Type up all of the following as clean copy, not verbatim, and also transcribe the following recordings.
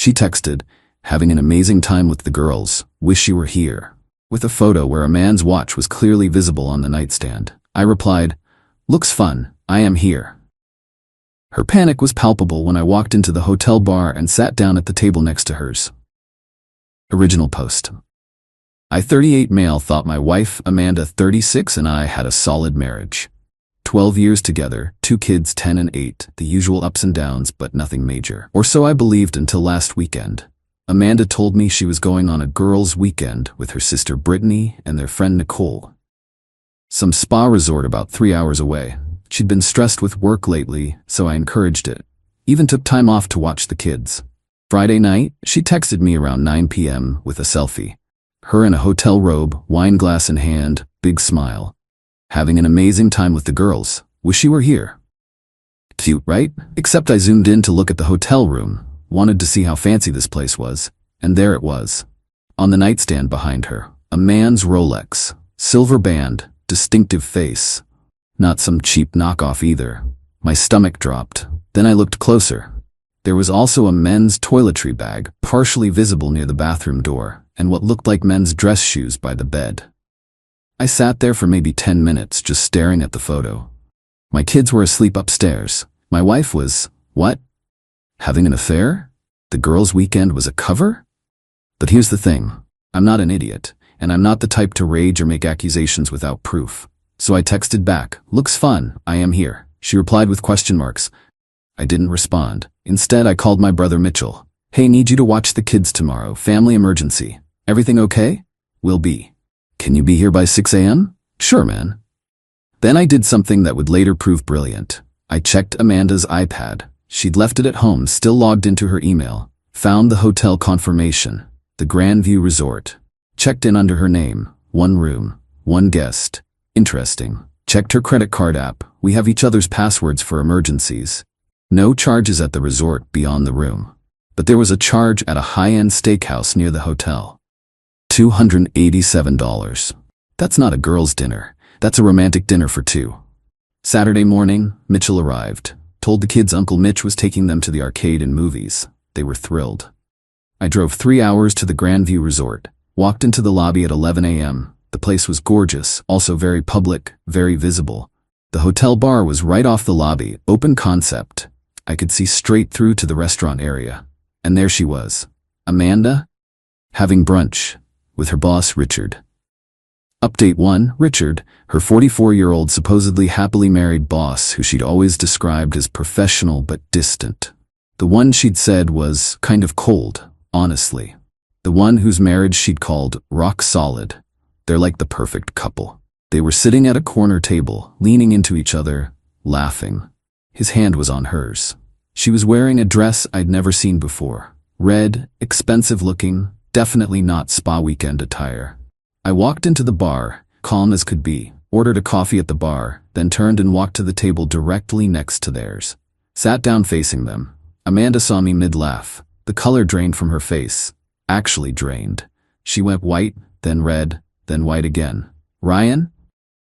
She texted, "Having an amazing time with the girls. Wish you were here," with a photo where a man's watch was clearly visible on the nightstand. I replied, "Looks fun. I am here." Her panic was palpable when I walked into the hotel bar and sat down at the table next to hers. Original post. I, 38 male, thought my wife, Amanda, 36, and I had a solid marriage. 12 years together, 2 kids, 10 and 8, the usual ups and downs, but nothing major. Or so I believed until last weekend. Amanda told me she was going on a girls' weekend with her sister Brittany and their friend Nicole. Some spa resort about 3 hours away. She'd been stressed with work lately, so I encouraged it. Even took time off to watch the kids. Friday night, she texted me around 9 p.m. with a selfie. Her in a hotel robe, wine glass in hand, big smile. "Having an amazing time with the girls. Wish you were here." Cute, right? Except I zoomed in to look at the hotel room, wanted to see how fancy this place was, and there it was. On the nightstand behind her, a man's Rolex, silver band, distinctive face. Not some cheap knockoff either. My stomach dropped. Then I looked closer. There was also a men's toiletry bag, partially visible near the bathroom door, and what looked like men's dress shoes by the bed. I sat there for maybe 10 minutes just staring at the photo. My kids were asleep upstairs. My wife was, what? Having an affair? The girls' weekend was a cover? But here's the thing. I'm not an idiot, and I'm not the type to rage or make accusations without proof. So I texted back, "Looks fun. I am here." She replied with question marks. I didn't respond. Instead, I called my brother Mitchell. "Hey, need you to watch the kids tomorrow. Family emergency. Everything okay?" "Will be." "Can you be here by 6 a.m.? "Sure, man." Then I did something that would later prove brilliant. I checked Amanda's iPad. She'd left it at home, still logged into her email. Found the hotel confirmation. The Grandview Resort. Checked in under her name. 1 room. 1 guest. Interesting. Checked her credit card app. We have each other's passwords for emergencies. No charges at the resort beyond the room. But there was a charge at a high-end steakhouse near the hotel. $287. That's not a girls' dinner. That's a romantic dinner for 2. Saturday morning, Mitchell arrived. Told the kids Uncle Mitch was taking them to the arcade and movies. They were thrilled. I drove 3 hours to the Grandview Resort. Walked into the lobby at 11 a.m. The place was gorgeous, also very public, very visible. The hotel bar was right off the lobby, open concept. I could see straight through to the restaurant area. And there she was, Amanda, having brunch with her boss, Richard. Update 1, Richard, her 44-year-old supposedly happily married boss who she'd always described as professional but distant. The one she'd said was kind of cold, honestly. The one whose marriage she'd called rock solid. They're like the perfect couple. They were sitting at a corner table, leaning into each other, laughing. His hand was on hers. She was wearing a dress I'd never seen before. Red, expensive looking, definitely not spa weekend attire. I walked into the bar, calm as could be, ordered a coffee at the bar, then turned and walked to the table directly next to theirs. Sat down facing them. Amanda saw me mid-laugh. The color drained from her face. Actually drained. She went white, then red, then white again. "Ryan?"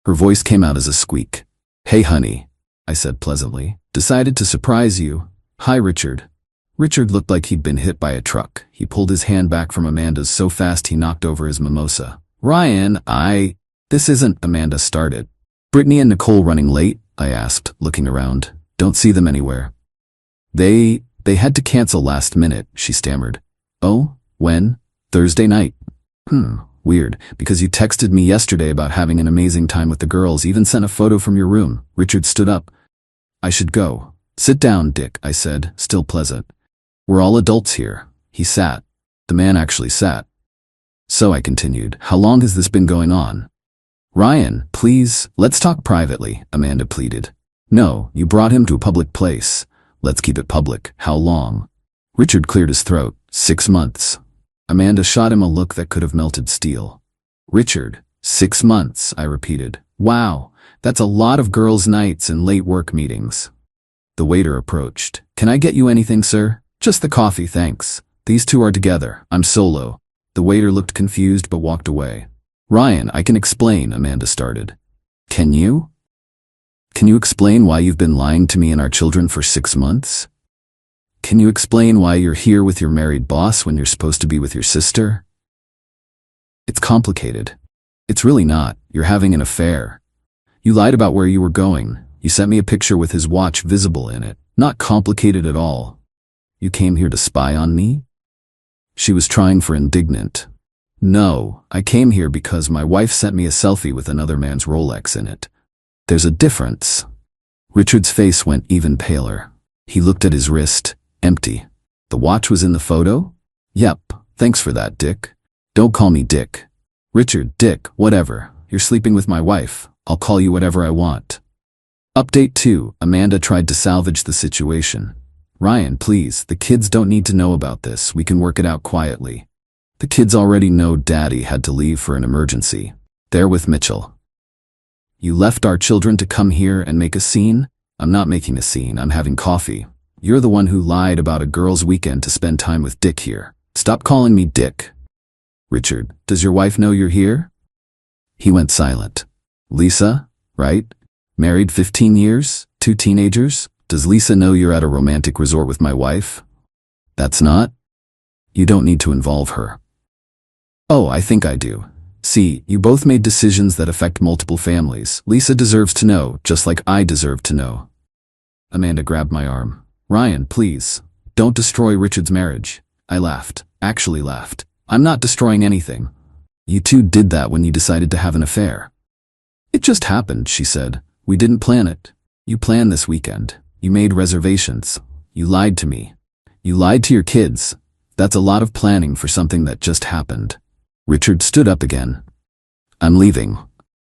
Her voice came out as a squeak. "Hey, honey," I said pleasantly. "Decided to surprise you." "Hi, Richard." Richard looked like he'd been hit by a truck. He pulled his hand back from Amanda's so fast he knocked over his mimosa. "Ryan, This isn't," Amanda started. "Brittany and Nicole running late?" I asked, looking around. "Don't see them anywhere." They had to cancel last minute," she stammered. "Oh, when?" "Thursday night." Weird, because you texted me yesterday about having an amazing time with the girls, even sent a photo from your room." Richard stood up. "I should go." "Sit down, Dick," I said, still pleasant. "We're all adults here." He sat. The man actually sat. "So," I continued, "how long has this been going on?" "Ryan, please, let's talk privately," Amanda pleaded. "No, you brought him to a public place. Let's keep it public. How long?" Richard cleared his throat. 6 months. Amanda shot him a look that could have melted steel. "Richard, 6 months," I repeated. "Wow, that's a lot of girls' nights and late work meetings." The waiter approached. "Can I get you anything, sir?" "Just the coffee, thanks. These two are together. I'm solo." The waiter looked confused but walked away. "Ryan, I can explain," Amanda started. Can you? Can you explain why you've been lying to me and our children for 6 months?" Can you explain why you're here with your married boss when you're supposed to be with your sister? It's complicated. It's really not. You're having an affair. You lied about where you were going. You sent me a picture with his watch visible in it. Not complicated at all. You came here to spy on me? She was trying for indignant. No, I came here because my wife sent me a selfie with another man's Rolex in it. There's a difference. Richard's face went even paler. He looked at his wrist, empty. The watch was in the photo? Yep, thanks for that, Dick. Don't call me Dick. Richard, Dick, whatever. You're sleeping with my wife. I'll call you whatever I want. Update 2. Amanda tried to salvage the situation. Ryan, please, the kids don't need to know about this. We can work it out quietly. The kids already know Daddy had to leave for an emergency. They're with Mitchell. You left our children to come here and make a scene? I'm not making a scene, I'm having coffee. You're the one who lied about a girls' weekend to spend time with Dick here. Stop calling me Dick. Richard, does your wife know you're here? He went silent. Lisa, right? Married 15 years? 2 teenagers? Does Lisa know you're at a romantic resort with my wife? That's not? You don't need to involve her. Oh, I think I do. See, you both made decisions that affect multiple families. Lisa deserves to know, just like I deserve to know. Amanda grabbed my arm. Ryan, please, don't destroy Richard's marriage. I laughed, actually laughed. I'm not destroying anything. You two did that when you decided to have an affair. It just happened, she said. We didn't plan it. You planned this weekend. You made reservations. You lied to me. You lied to your kids. That's a lot of planning for something that just happened. Richard stood up again. I'm leaving.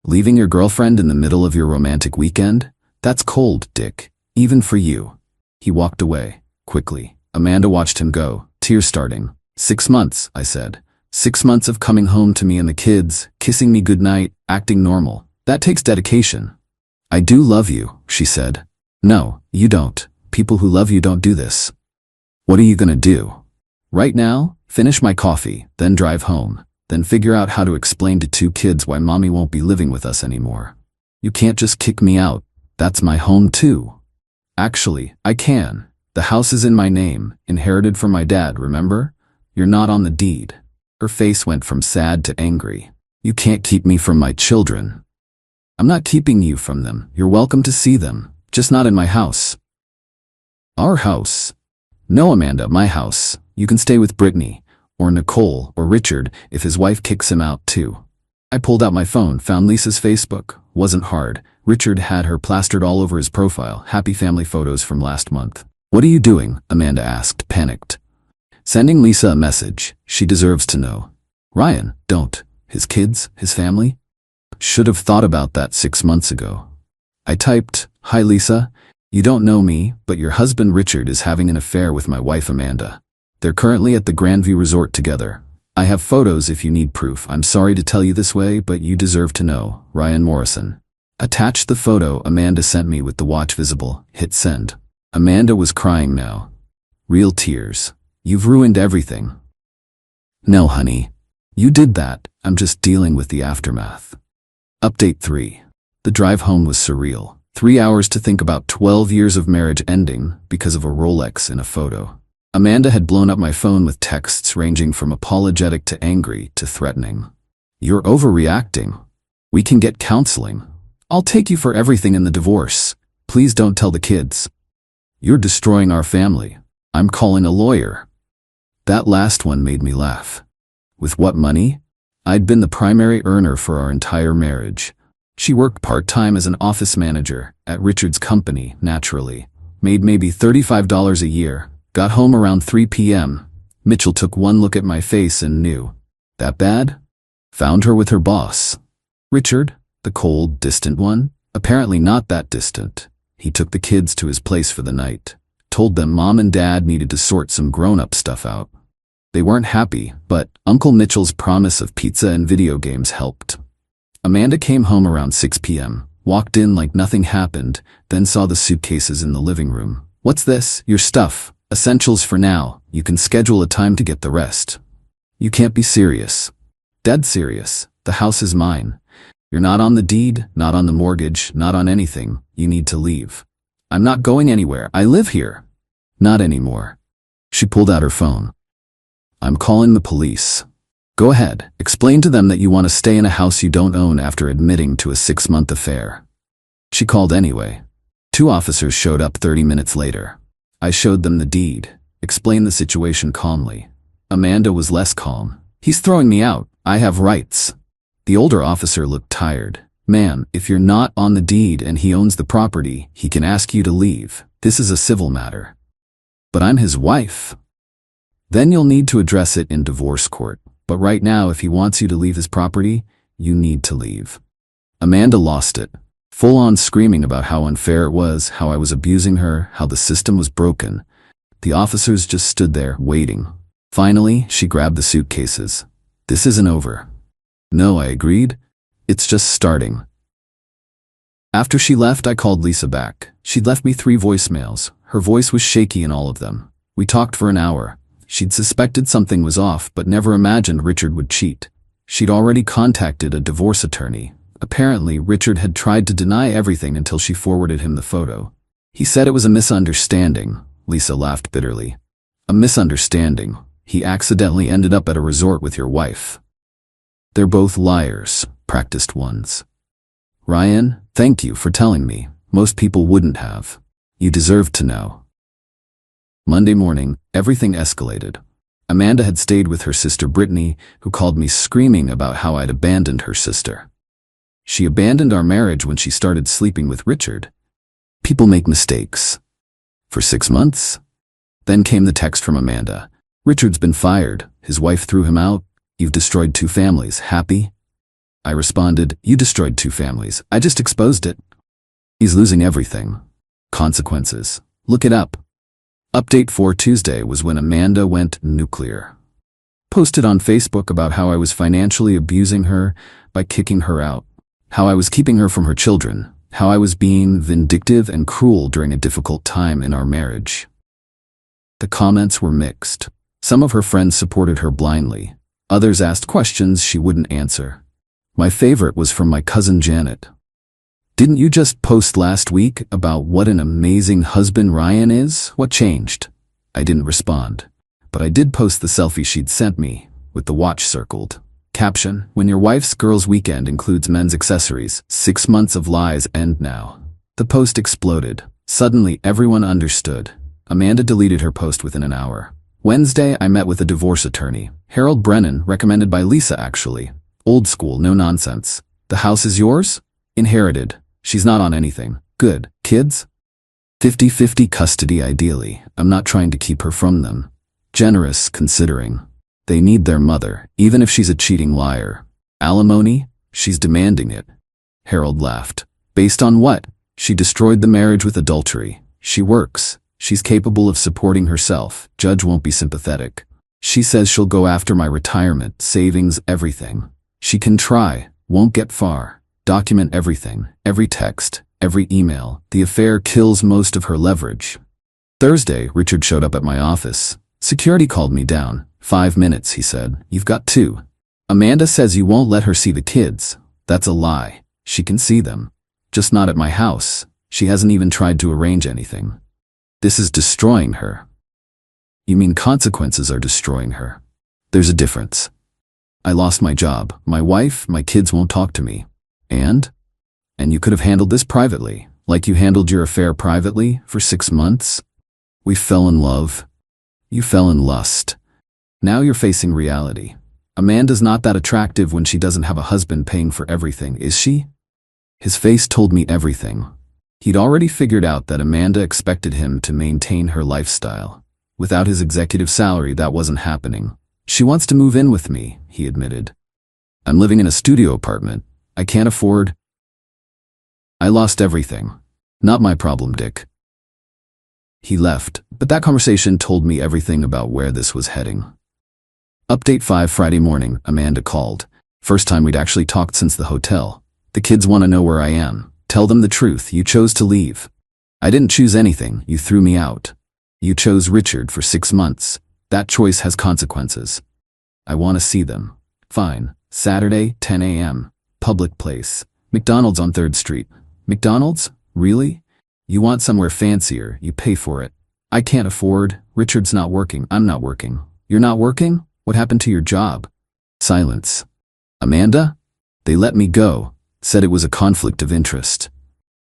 Leaving your girlfriend in the middle of your romantic weekend? That's cold, Dick. Even for you. He walked away, quickly. Amanda watched him go, tears starting. 6 months, I said. 6 months of coming home to me and the kids, kissing me goodnight, acting normal. That takes dedication. I do love you, she said. No, you don't. People who love you don't do this. What are you gonna do? Right now, finish my coffee, then drive home. Then figure out how to explain to 2 kids why mommy won't be living with us anymore. You can't just kick me out. That's my home too. Actually, I can. The house is in my name, inherited from my dad, remember? You're not on the deed. Her face went from sad to angry. You can't keep me from my children. I'm not keeping you from them. You're welcome to see them, just not in my house. Our house? No, Amanda, my house. You can stay with Brittany, or Nicole, or Richard, if his wife kicks him out too. I pulled out my phone, found Lisa's Facebook. Wasn't hard. Richard had her plastered all over his profile, happy family photos from last month. What are you doing? Amanda asked, panicked. Sending Lisa a message. She deserves to know. Ryan, don't. His kids, his family? Should have thought about that 6 months ago. I typed, Hi Lisa, you don't know me, but your husband Richard is having an affair with my wife Amanda. They're currently at the Grandview Resort together. I have photos if you need proof. I'm sorry to tell you this way, but you deserve to know. Ryan Morrison. Attached the photo Amanda sent me with the watch visible. Hit send. Amanda was crying now. Real tears. You've ruined everything. No, honey. You did that. I'm just dealing with the aftermath. Update 3. The drive home was surreal. 3 hours to think about 12 years of marriage ending because of a Rolex in a photo. Amanda had blown up my phone with texts ranging from apologetic to angry to threatening. You're overreacting. We can get counseling. I'll take you for everything in the divorce. Please don't tell the kids. You're destroying our family. I'm calling a lawyer. That last one made me laugh. With what money? I'd been the primary earner for our entire marriage. She worked part-time as an office manager at Richard's company, naturally. Made maybe $35 a year. Got home around 3 p.m. Mitchell took one look at my face and knew. That bad? Found her with her boss. Richard, the cold, distant one? Apparently not that distant. He took the kids to his place for the night. Told them Mom and Dad needed to sort some grown-up stuff out. They weren't happy, but Uncle Mitchell's promise of pizza and video games helped. Amanda came home around 6 p.m., walked in like nothing happened, then saw the suitcases in the living room. What's this? Your stuff. Essentials for now. You can schedule a time to get the rest. You can't be serious. Dead serious. The house is mine. You're not on the deed, not on the mortgage, not on anything. You need to leave. I'm not going anywhere. I live here. Not anymore. She pulled out her phone. I'm calling the police. Go ahead, explain to them that you want to stay in a house you don't own after admitting to a 6-month affair. She called anyway. 2 officers showed up 30 minutes later. I showed them the deed, explained the situation calmly. Amanda was less calm. He's throwing me out. I have rights. The older officer looked tired. Ma'am, if you're not on the deed and he owns the property, he can ask you to leave. This is a civil matter. But I'm his wife. Then you'll need to address it in divorce court. But right now, if he wants you to leave his property, you need to leave. Amanda lost it. Full on screaming about how unfair it was, how I was abusing her, how the system was broken. The officers just stood there, waiting. Finally, she grabbed the suitcases. This isn't over. No, I agreed. It's just starting. After she left, I called Lisa back. She'd left me 3 voicemails. Her voice was shaky in all of them. We talked for an hour. She'd suspected something was off, but never imagined Richard would cheat. She'd already contacted a divorce attorney. Apparently, Richard had tried to deny everything until she forwarded him the photo. He said it was a misunderstanding. Lisa laughed bitterly. A misunderstanding. He accidentally ended up at a resort with your wife. They're both liars, practiced ones. Ryan, thank you for telling me. Most people wouldn't have. You deserved to know. Monday morning, everything escalated. Amanda had stayed with her sister Brittany, who called me screaming about how I'd abandoned her sister. She abandoned our marriage when she started sleeping with Richard. People make mistakes. For 6 months? Then came the text from Amanda. Richard's been fired. His wife threw him out. You've destroyed 2 families. Happy? I responded, you destroyed 2 families. I just exposed it. He's losing everything. Consequences. Look it up. Update for Tuesday was when Amanda went nuclear. Posted on Facebook about how I was financially abusing her by kicking her out. How I was keeping her from her children. How I was being vindictive and cruel during a difficult time in our marriage. The comments were mixed. Some of her friends supported her blindly. Others asked questions she wouldn't answer. My favorite was from my cousin Janet. Didn't you just post last week about what an amazing husband Ryan is? What changed? I didn't respond, but I did post the selfie she'd sent me, with the watch circled. Caption, when your wife's girls' weekend includes men's accessories, 6 months of lies end now. The post exploded. Suddenly, everyone understood. Amanda deleted her post within an hour. Wednesday, I met with a divorce attorney. Harold Brennan, recommended by Lisa actually. Old school, no nonsense. The house is yours? Inherited. She's not on anything. Good. Kids? 50-50 custody ideally. I'm not trying to keep her from them. Generous, considering. They need their mother, even if she's a cheating liar. Alimony? She's demanding it. Harold laughed. Based on what? She destroyed the marriage with adultery. She works. She's capable of supporting herself. Judge won't be sympathetic. She says she'll go after my retirement, savings, everything. She can try. Won't get far. Document everything, every text, every email. The affair kills most of her leverage. Thursday, Richard showed up at my office. Security called me down. 5 minutes, he said. You've got 2. Amanda says you won't let her see the kids. That's a lie. She can see them. Just not at my house. She hasn't even tried to arrange anything. This is destroying her. You mean consequences are destroying her? There's a difference. I lost my job. My wife, my kids won't talk to me. And you could have handled this privately, like you handled your affair privately for 6 months. We fell in love. You fell in lust. Now you're facing reality. Amanda's not that attractive when she doesn't have a husband paying for everything, is she? His face told me everything. He'd already figured out that Amanda expected him to maintain her lifestyle. Without his executive salary, that wasn't happening. She wants to move in with me, he admitted. I'm living in a studio apartment. I can't afford. I lost everything. Not my problem, Dick. He left, but that conversation told me everything about where this was heading. Update 5 Friday morning, Amanda called. First time we'd actually talked since the hotel. The kids want to know where I am. Tell them the truth. You chose to leave. I didn't choose anything. You threw me out. You chose Richard for 6 months. That choice has consequences. I want to see them. Fine. Saturday, 10 a.m. Public place. McDonald's on 3rd Street. McDonald's? Really? You want somewhere fancier, you pay for it. I can't afford. Richard's not working. I'm not working. You're not working? What happened to your job? Silence. Amanda? They let me go. Said it was a conflict of interest.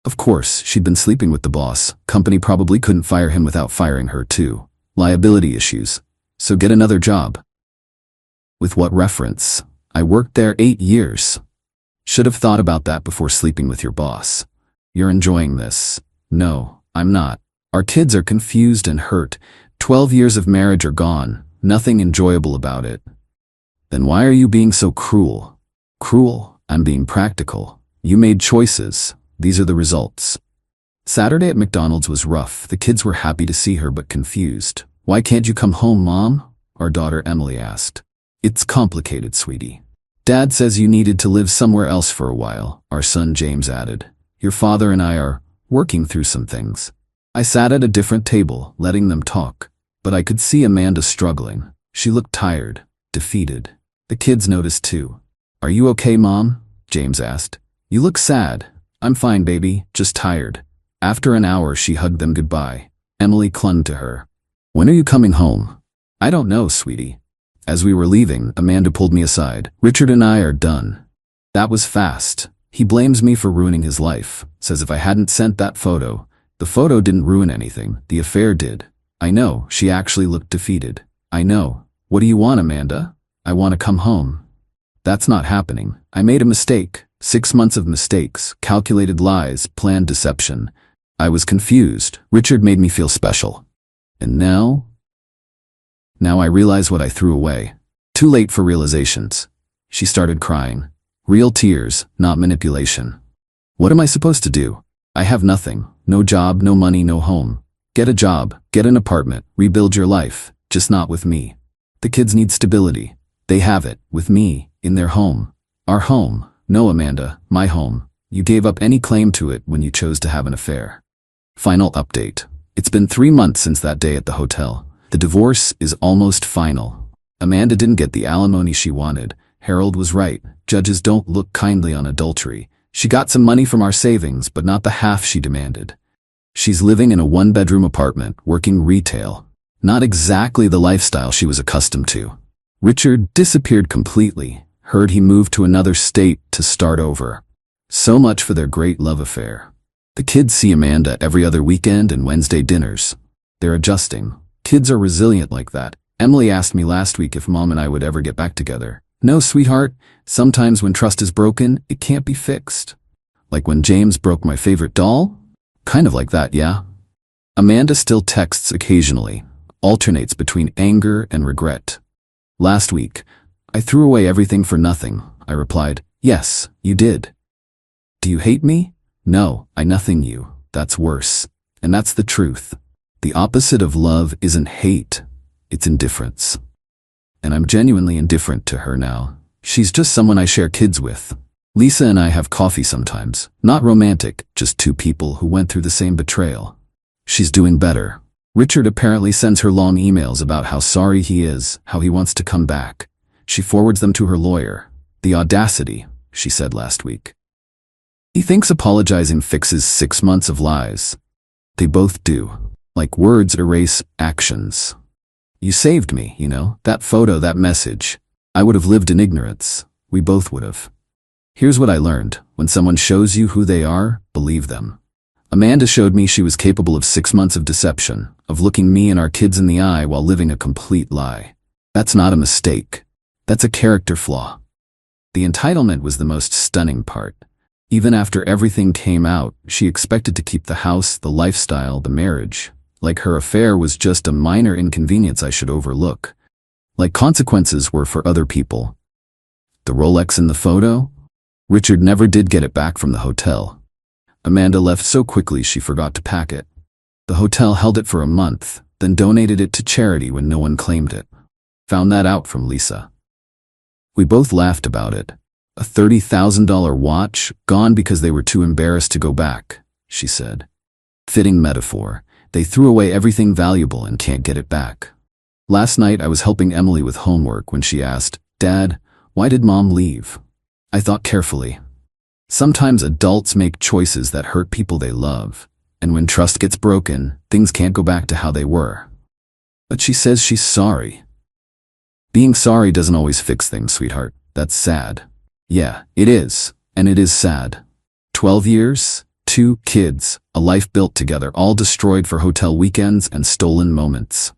Of course, she'd been sleeping with the boss. Company probably couldn't fire him without firing her too. Liability issues. So get another job. With what reference? I worked there 8 years. Should have thought about that before sleeping with your boss. You're enjoying this. No, I'm not. Our kids are confused and hurt. 12 years of marriage are gone. Nothing enjoyable about it. Then why are you being so cruel? Cruel? I'm being practical. You made choices. These are the results. Saturday at McDonald's was rough. The kids were happy to see her but confused. Why can't you come home, Mom? Our daughter Emily asked. It's complicated, sweetie. Dad says you needed to live somewhere else for a while, our son James added. Your father and I are working through some things. I sat at a different table, letting them talk, but I could see Amanda struggling. She looked tired, defeated. The kids noticed too. Are you okay, Mom? James asked. You look sad. I'm fine, baby, just tired. After an hour, she hugged them goodbye. Emily clung to her. When are you coming home? I don't know, sweetie. As we were leaving, Amanda pulled me aside. Richard and I are done. That was fast. He blames me for ruining his life, says if I hadn't sent that photo. The photo didn't ruin anything, the affair did. I know, she actually looked defeated. I know. What do you want, Amanda? I want to come home. That's not happening. I made a mistake. 6 months of mistakes, calculated lies, planned deception. I was confused. Richard made me feel special. And now? Now I realize what I threw away. Too late for realizations. She started crying. Real tears, not manipulation. What am I supposed to do? I have nothing. No job, no money, no home. Get a job, get an apartment, rebuild your life, just not with me. The kids need stability. They have it, with me, in their home. Our home. No, Amanda, my home. You gave up any claim to it when you chose to have an affair. Final update. It's been 3 months since that day at the hotel. The divorce is almost final. Amanda didn't get the alimony she wanted. Harold was right. Judges don't look kindly on adultery. She got some money from our savings, but not the half she demanded. She's living in a 1-bedroom apartment, working retail. Not exactly the lifestyle she was accustomed to. Richard disappeared completely. Heard he moved to another state to start over. So much for their great love affair. The kids see Amanda every other weekend and Wednesday dinners. They're adjusting. Kids are resilient like that. Emily asked me last week if Mom and I would ever get back together. No, sweetheart. Sometimes when trust is broken, it can't be fixed. Like when James broke my favorite doll? Kind of like that, yeah. Amanda still texts occasionally, alternates between anger and regret. Last week, I threw away everything for nothing. I replied, yes, you did. Do you hate me? No, I nothing you. That's worse. And that's the truth. The opposite of love isn't hate, it's indifference. And I'm genuinely indifferent to her now. She's just someone I share kids with. Lisa and I have coffee sometimes. Not romantic, just two people who went through the same betrayal. She's doing better. Richard apparently sends her long emails about how sorry he is, how he wants to come back. She forwards them to her lawyer. The audacity, she said last week. He thinks apologizing fixes 6 months of lies. They both do. Like words erase actions. You saved me, you know, that photo, that message. I would have lived in ignorance. We both would have. Here's what I learned. When someone shows you who they are, believe them. Amanda showed me she was capable of 6 months of deception, of looking me and our kids in the eye while living a complete lie. That's not a mistake. That's a character flaw. The entitlement was the most stunning part. Even after everything came out, she expected to keep the house, the lifestyle, the marriage. Like her affair was just a minor inconvenience I should overlook. Like consequences were for other people. The Rolex in the photo? Richard never did get it back from the hotel. Amanda left so quickly she forgot to pack it. The hotel held it for a month, then donated it to charity when no one claimed it. Found that out from Lisa. We both laughed about it. A $30,000 watch, gone because they were too embarrassed to go back, she said. Fitting metaphor. They threw away everything valuable and can't get it back. Last night I was helping Emily with homework when she asked, Dad, why did Mom leave? I thought carefully. Sometimes adults make choices that hurt people they love. And when trust gets broken, things can't go back to how they were. But she says she's sorry. Being sorry doesn't always fix things, sweetheart. That's sad. Yeah, it is. And it is sad. 12 years, 2 kids, a life built together, all destroyed for hotel weekends and stolen moments.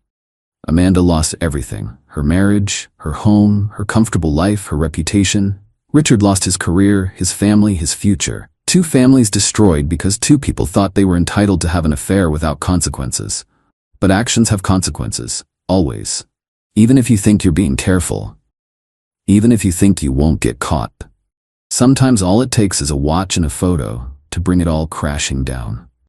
Amanda lost everything. Her marriage, her home, her comfortable life, her reputation. Richard lost his career, his family, his future. 2 families destroyed because 2 people thought they were entitled to have an affair without consequences. But actions have consequences, always. Even if you think you're being careful. Even if you think you won't get caught. Sometimes all it takes is a watch and a photo to bring it all crashing down.